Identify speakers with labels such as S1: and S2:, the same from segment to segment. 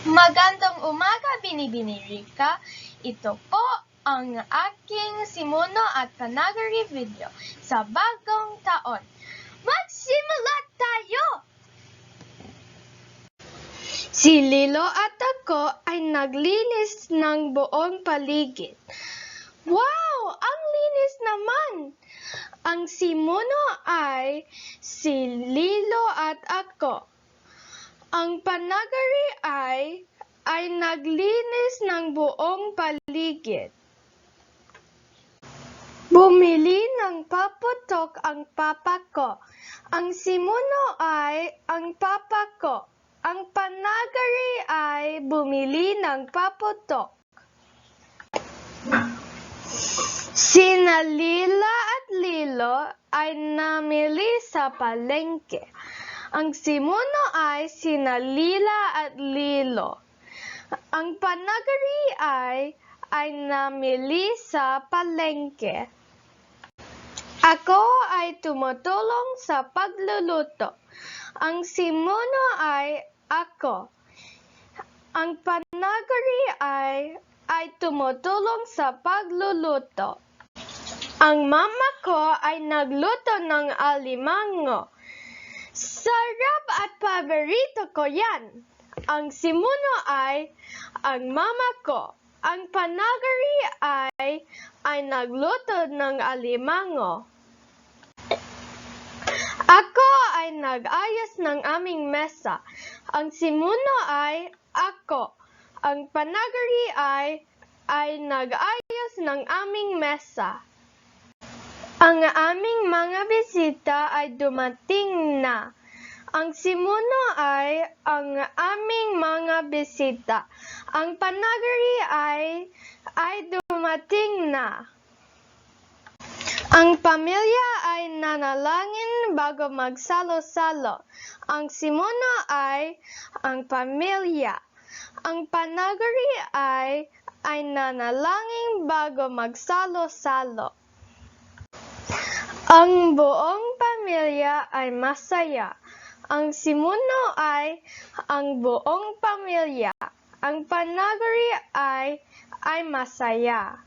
S1: Magandang umaga, Binibini Rika. Ito po ang aking simuno at panagari video sa bagong taon. Magsimula tayo! Si Lilo at ako ay naglinis ng buong paligid. Wow! Ang linis naman! Ang simuno ay si Lilo at ako. Ang panagari ay naglinis ng buong paligid. Bumili ng paputok ang papa ko. Ang simuno ay ang papa ko. Ang panagari ay bumili ng paputok. Sina Lila at Lilo ay namili sa palengke. Ang simuno ay sina Lila at Lilo. Ang panagari ay namili sa palengke. Ako ay tumutulong sa pagluluto. Ang simuno ay ako. Ang panagari ay tumutulong sa pagluluto. Ang mama ko ay nagluto ng alimango. Sarap at paborito ko yan. Ang simuno ay ang mama ko. Ang panagari ay nagluto ng alimango. Ako ay nag-ayos ng aming mesa. Ang simuno ay ako. Ang panagari ay nag-ayos ng aming mesa. Ang aming mga bisita ay dumating na. Ang simuno ay ang aming mga bisita. Ang panagari ay dumating na. Ang pamilya ay nanalangin bago magsalo-salo. Ang simuno ay ang pamilya. Ang panagari ay nanalangin bago magsalo-salo. Ang buong pamilya ay masaya. Ang simuno ay ang buong pamilya. Ang panagari ay masaya.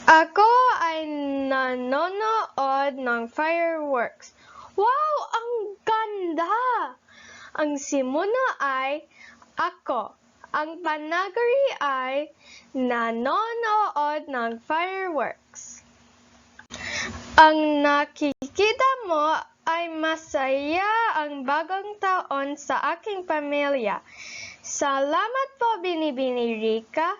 S1: Ako ay nanonood ng fireworks. Wow! Ang ganda! Ang simuno ay ako. Ang panagari ay nanonood ng fireworks. Ang nakikita mo ay masaya ang bagong taon sa aking pamilya. Salamat po, Binibini Rika.